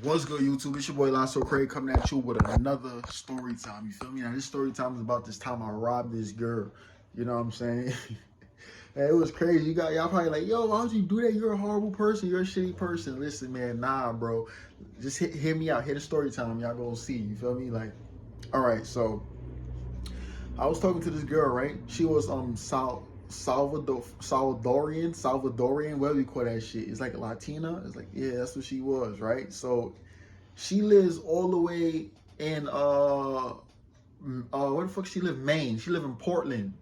What's good, YouTube? It's your boy Lonzo Craig coming at you with another story time. You feel me? Now, this story time is about this time I robbed this girl. You know what I'm saying? And it was crazy. Y'all probably like, yo, why would you do that? You're a horrible person. You're a shitty person. Listen, man, nah, bro. Just hear me out. Hit the story time. Y'all gonna see. You feel me? Like, all right. So I was talking to this girl, right? She was Salvadorian, whatever you call that shit. It's like a Latina. It's like, yeah, that's what she was, right? So she lives all the way in where the fuck she live? Maine. She live in Portland,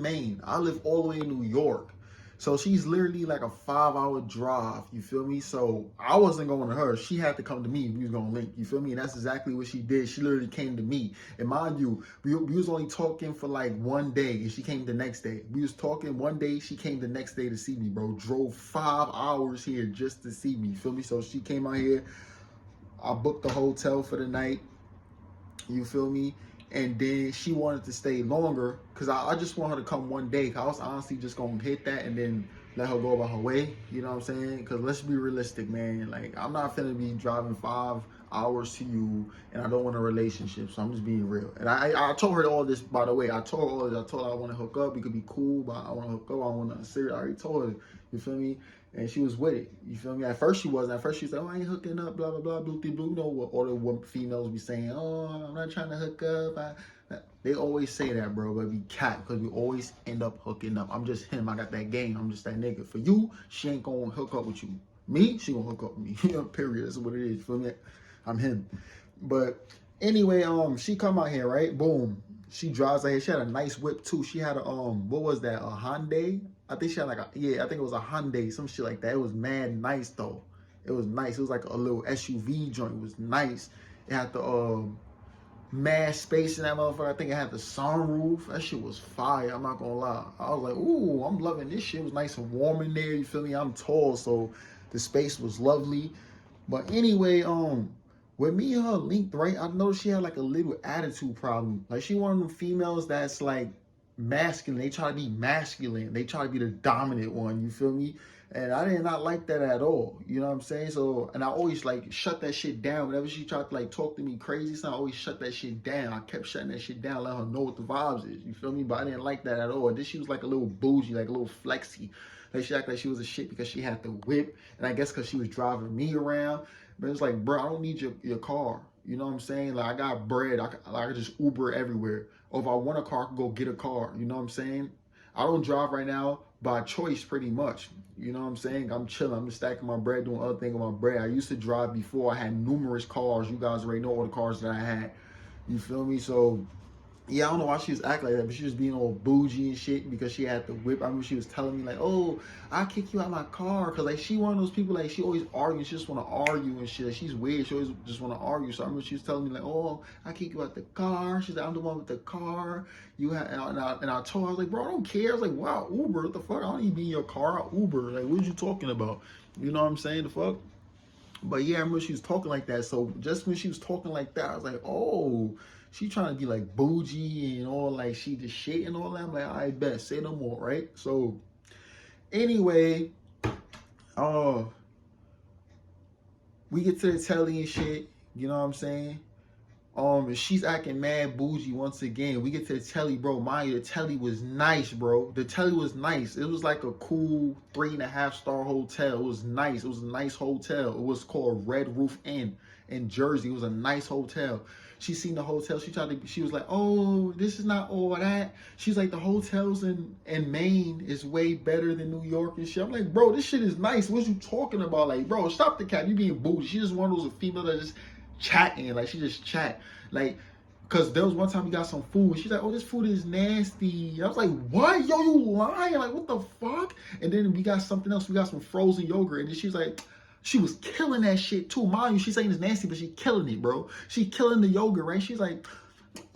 Maine. I live all the way in New York. So she's literally like a 5-hour drive. You feel me? So I wasn't going to her. She had to come to me. We was gonna link. You feel me? And that's exactly what she did. She literally came to me. And mind you, we was only talking for like one day, and she came the next day. We was talking one day. She came the next day to see me, bro. Drove 5 hours here just to see me. You feel me? So she came out here. I booked the hotel for the night. You feel me? And then she wanted to stay longer because I just want her to come one day. Cause I was honestly just gonna hit that and then let her go about her way. You know what I'm saying? Because let's be realistic, man. Like, I'm not finna be driving 5 hours to you, and I don't want a relationship. So I'm just being real. And I told her all this, by the way. I told her all this. I told her I want to hook up. We could be cool, but I want to hook up. I want to serious. I already told her. You feel me? And she was with it. You feel me? At first she wasn't. At first she said, "Oh, I ain't hooking up." Blah blah blah. Blue blue. You know what all the females be saying? "Oh, I'm not trying to hook up." They always say that, bro, but we cat because we always end up hooking up. I'm just him. I got that game. I'm just that nigga. For you, she ain't gonna hook up with you. Me, she gonna hook up with me. Period. That's what it is. You feel me? I'm him. But anyway, she come out here, right? Boom. She drives out here. She had a nice whip too. She had a what was that? A Hyundai? I think she had like I think it was a Hyundai, some shit like that. It was mad nice though. It was nice. It was like a little SUV joint. It was nice. It had the mad space in that motherfucker. I think it had the sunroof. That shit was fire. I'm not gonna lie. I was like, ooh, I'm loving this shit. It was nice and warm in there. You feel me? I'm tall, so the space was lovely. But anyway, when me and her linked, right, I noticed she had like a little attitude problem. Like, she one of them females that's like masculine. They try to be masculine. They try to be the dominant one. You feel me? And I did not like that at all. You know what I'm saying? So, and I always like shut that shit down. Whenever she tried to like talk to me crazy, so I always shut that shit down. I kept shutting that shit down, let her know what the vibes is. You feel me? But I didn't like that at all. And then she was like a little bougie, like a little flexy. Like, she acted like she was a shit because she had the whip. And I guess because she was driving me around. But it's like, bro, I don't need your car. You know what I'm saying? Like, I got bread. I can just Uber everywhere. Or if I want a car, I can go get a car. You know what I'm saying? I don't drive right now by choice, pretty much. You know what I'm saying? I'm chilling. I'm just stacking my bread, doing other things with my bread. I used to drive before. I had numerous cars. You guys already know all the cars that I had. You feel me? So, yeah, I don't know why she was acting like that, but she was being all bougie and shit because she had the whip. I remember she was telling me, like, oh, I'll kick you out of my car. Because, like, she one of those people, like, she always arguing. She just want to argue and shit. Like, she's weird. She always just want to argue. So I remember she was telling me, like, oh, I'll kick you out the car. She's like, I'm the one with the car. You have, and I told her, I was like, bro, I don't care. I was like, wow, Uber, what the fuck? I don't even be in your car. I Uber. Like, what are you talking about? You know what I'm saying? The fuck? But yeah, I remember she was talking like that. So just when she was talking like that, I was like, oh, she trying to be like bougie and all, like she the shit and all that. I'm like, I bet, say no more, right? So anyway, we get to the telly and shit, you know what I'm saying? And she's acting mad bougie once again. We get to the telly, bro. Mind you, the telly was nice, bro. The telly was nice. It was like a cool 3.5-star hotel. It was nice. It was a nice hotel. It was called Red Roof Inn in Jersey. It was a nice hotel. She seen the hotel. She was like, oh, this is not all that. She's like, the hotels in Maine is way better than New York and shit. I'm like, bro, this shit is nice. What you talking about? Like, bro, stop the cap. You being bougie. She just one of those female that just chatting, like she just chat, like, cause there was one time we got some food and she's like, oh, this food is nasty. I was like, what? Yo, you lying? Like, what the fuck? And then we got something else. We got some frozen yogurt, and then she's like, she was killing that shit too. Mind you, she's saying it's nasty, but she killing it, bro. She killing the yogurt, right? She's like,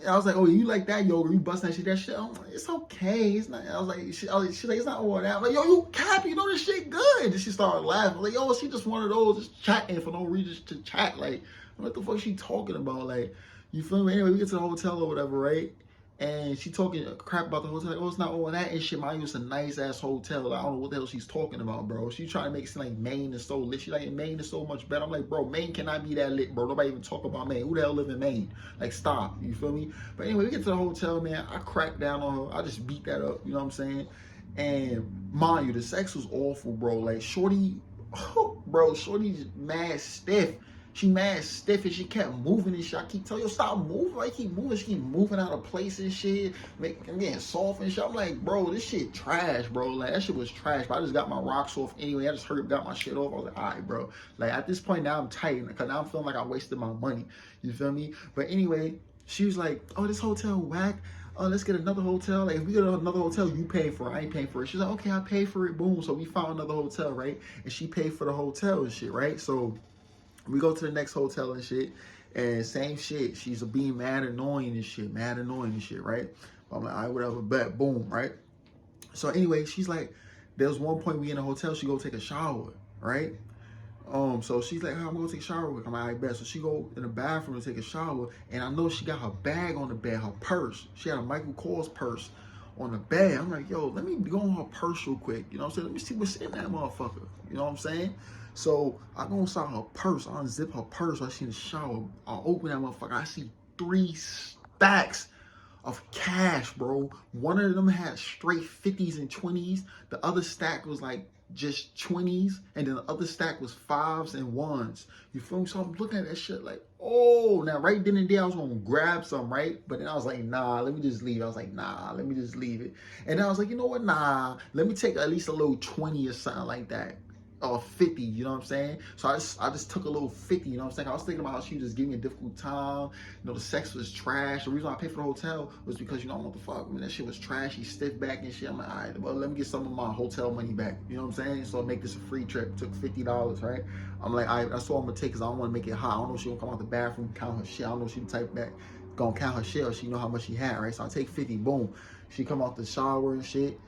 I was like, oh, you like that yogurt? You busting that shit? That shit? I'm like, it's okay. It's not. I was like, she's like, it's not all that. I'm like, yo, you cap? You know this shit good? And she started laughing. I'm like, yo, she just one of those just chatting for no reason to chat. Like, what the fuck she talking about? Like, you feel me? Anyway, we get to the hotel or whatever, right? And she talking crap about the hotel. Like, oh, it's not all that and shit. Mind you, it's a nice ass hotel. Like, I don't know what the hell she's talking about, bro. She trying to make it seem like Maine is so lit. She like, Maine is so much better. I'm like, bro, Maine cannot be that lit, bro. Nobody even talk about Maine. Who the hell live in Maine? Like, stop. You feel me? But anyway, we get to the hotel, man. I cracked down on her. I just beat that up. You know what I'm saying? And mind you, the sex was awful, bro. Like, shorty, bro, shorty's mad stiff. She mad stiff and she kept moving and shit. I keep telling you, stop moving. I keep moving. She keep moving out of place and shit. I'm getting soft and shit. I'm like, bro, this shit trash, bro. Like, that shit was trash. But I just got my rocks off anyway. I just got my shit off. I was like, all right, bro. Like, at this point now, I'm tight because now I'm feeling like I wasted my money. You feel me? But anyway, she was like, oh, this hotel whack. Oh, let's get another hotel. Like, if we get another hotel, you pay for it. I ain't paying for it. She's like, okay, I pay for it. Boom. So we found another hotel, right? And she paid for the hotel and shit, right? So we go to the next hotel and shit, and same shit. She's being mad annoying and shit, right? I'm like, all right, whatever, bet, boom, right? So anyway, she's like, there's one point we in the hotel, she go take a shower, right? So she's like, oh, I'm gonna take a shower with. I'm like, all right, bet. So she go in the bathroom to take a shower, and I know she got her bag on the bed, her purse. She had a Michael Kors purse on the bed. I'm like, yo, let me go on her purse real quick. You know what I'm saying? Let me see what's in that motherfucker. You know what I'm saying? So I go inside her purse. I unzip her purse while she in the shower. I open that motherfucker. I see 3 stacks of cash, bro. One of them had straight 50s and 20s. The other stack was like just 20s, and then the other stack was 5s and 1s. You feel me? So I'm looking at that shit like, oh, now right then and there I was gonna grab some, right? But then I was like, nah, let me just leave. I was like, nah, let me just leave it. And then I was like, you know what? Nah, let me take at least a little 20 or something like that. Or 50, you know what I'm saying? So I just took a little 50, you know what I'm saying? I was thinking about how she was just giving me a difficult time. You know, the sex was trash. The reason I paid for the hotel was because, you know, what the fuck, man, that shit was trash. She stiff back and shit. I'm like, all right, well, let me get some of my hotel money back. You know what I'm saying? So I make this a free trip. Took $50, right? I'm like, all right, that's all I'm gonna take because I don't want to make it hot. I don't know if she gonna come out the bathroom, count her shit. I don't know if she the type that gonna count her shit or she know how much she had, right? So I take 50, boom. She come out the shower and shit.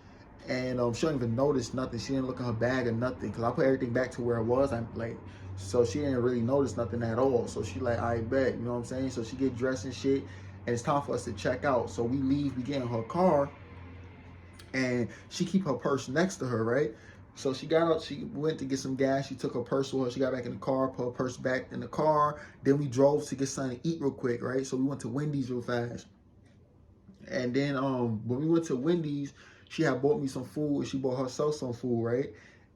And she don't even notice nothing. She didn't look in her bag or nothing because I put everything back to where it was. I'm like, so she didn't really notice nothing at all. So she like, I bet, you know what I'm saying? So she get dressed and shit, and it's time for us to check out. So we leave, we get in her car, and she keep her purse next to her, right? So she got up, she went to get some gas, she took her purse with her, she got back in the car, put her purse back in the car, then we drove to get something to eat real quick, right? So we went to Wendy's real fast. And then when we went to Wendy's, she had bought me some food and she bought herself some food, right?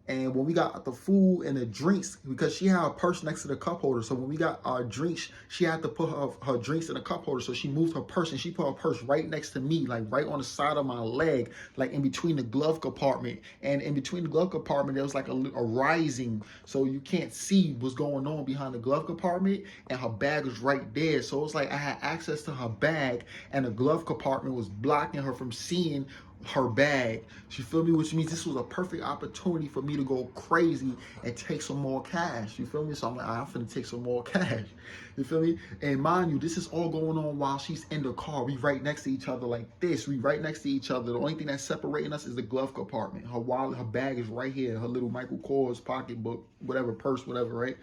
And when we got the food and the drinks, because she had a purse next to the cup holder, so when we got our drinks, she had to put her drinks in the cup holder. So she moved her purse and she put her purse right next to me, like right on the side of my leg, like in between the glove compartment. And in between the glove compartment, there was like a rising, so you can't see what's going on behind the glove compartment. And her bag was right there, so it's like I had access to her bag, and the glove compartment was blocking her from seeing her bag. You feel me? Which means this was a perfect opportunity for me to go crazy and take some more cash. You feel me? So I'm like, I'm finna take some more cash. You feel me? And mind you, this is all going on while she's in the car. We right next to each other like this. We right next to each other. The only thing that's separating us is the glove compartment. Her wallet, her bag is right here. Her little Michael Kors pocketbook, whatever, purse, whatever, right?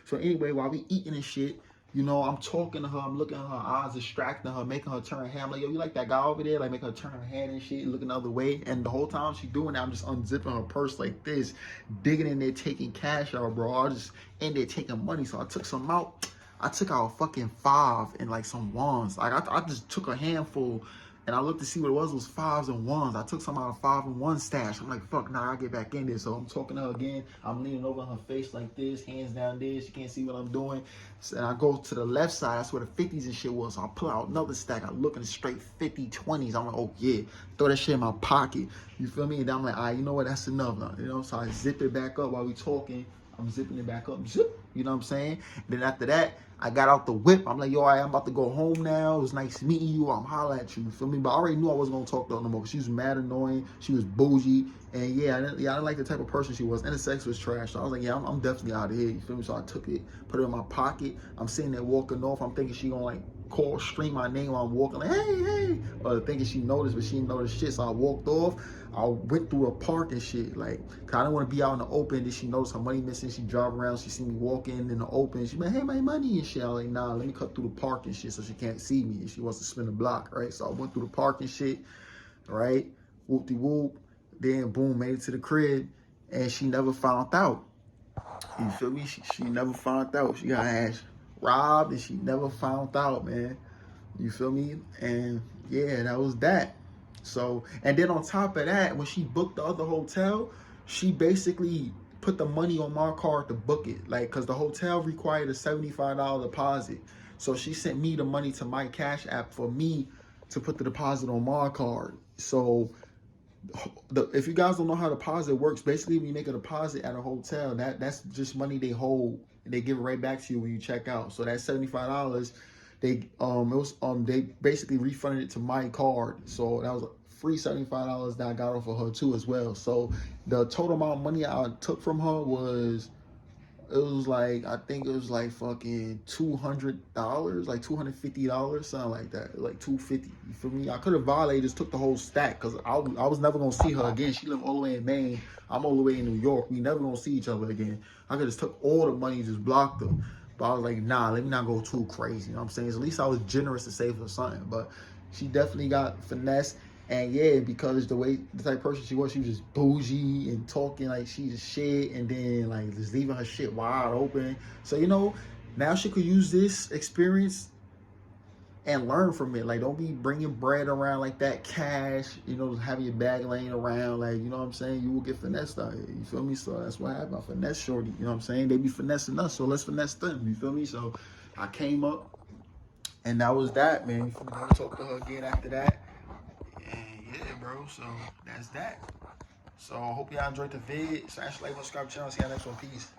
So anyway, while we eating and shit, you know, I'm talking to her, I'm looking at her eyes, distracting her, making her turn her head. I'm like, yo, you like that guy over there? Like, make her turn her head and shit, looking the other way. And the whole time she's doing that, I'm just unzipping her purse like this, digging in there, taking cash out, bro. I was just in there taking money. So I took some out. I took out a fucking 5 and like some ones. Like, I just took a handful. And I looked to see what it was 5s and 1s. I took some out of 5 and 1 stash. I'm like, fuck, nah, I'll get back in there. So I'm talking to her again. I'm leaning over her face like this, hands down there. She can't see what I'm doing. So, and I go to the left side. That's where the 50s and shit was. So I pull out another stack. I'm looking straight 50, 20s. I'm like, oh, yeah. Throw that shit in my pocket. You feel me? And then I'm like, all right, you know what? That's enough now. You know, so I zip it back up while we talking. I'm zipping it back up. Zip. You know what I'm saying? Then after that, I got out the whip. I'm like, yo, all right, I'm about to go home now. It was nice meeting you. I'm holla at you. You feel me? But I already knew I wasn't going to talk to her no more. She was mad annoying. She was bougie. And yeah, I didn't like the type of person she was. And the sex was trash. So I was like, yeah, I'm definitely out of here. You feel me? So I took it, put it in my pocket. I'm sitting there walking off. I'm thinking she going to like call, scream my name while I'm walking, like, hey, hey, thinking she noticed, but she didn't notice shit. So I walked off. I went through a park and shit, like, cause I didn't want to be out in the open. Then she noticed her money missing. She drive around, she see me walking in the open. She like, hey, my money and shit. I was like, nah, let me cut through the park and shit so she can't see me. And she wants to spin the block, right? So I went through the park and shit, right? Whoop-de-whoop. Then boom, made it to the crib, and she never found out. You feel me? She never found out. She got her ass robbed, and she never found out, man. You feel me? And yeah, that was that. So, and then on top of that, when she booked the other hotel, she basically put the money on my card to book it. Like, cause the hotel required a $75 deposit. So she sent me the money to my Cash App for me to put the deposit on my card. So if you guys don't know how deposit works, basically when you make a deposit at a hotel, that's just money they hold and they give it right back to you when you check out. So that $75, they basically refunded it to my card. So that was a free $75 that I got off of her too as well. So the total amount of money I took from her was, it was like, I think it was like fucking $200, like $250, something like that, like $250. You feel me? I could have violated, just took the whole stack, because I was never gonna see her again. She lived all the way in Maine. I'm all the way in New York. We never gonna see each other again. I could just took all the money, just blocked her. But I was like, nah, let me not go too crazy. You know what I'm saying? So at least I was generous to save her something. But she definitely got finesse. And yeah, because the type of person she was just bougie and talking like she just shit, and then like just leaving her shit wide open. So, you know, now she could use this experience and learn from it. Like, don't be bringing bread around like that, cash, you know, having your bag laying around. Like, you know what I'm saying? You will get finessed out here. You feel me? So that's what happened. I finesse shorty. You know what I'm saying? They be finessing us, so let's finesse them. You feel me? So I came up, and that was that, man. You feel me? Never talked to her again after that. And yeah, bro, so that's that. So I hope y'all enjoyed the vid. Smash like, subscribe to the channel. See y'all next one. Peace.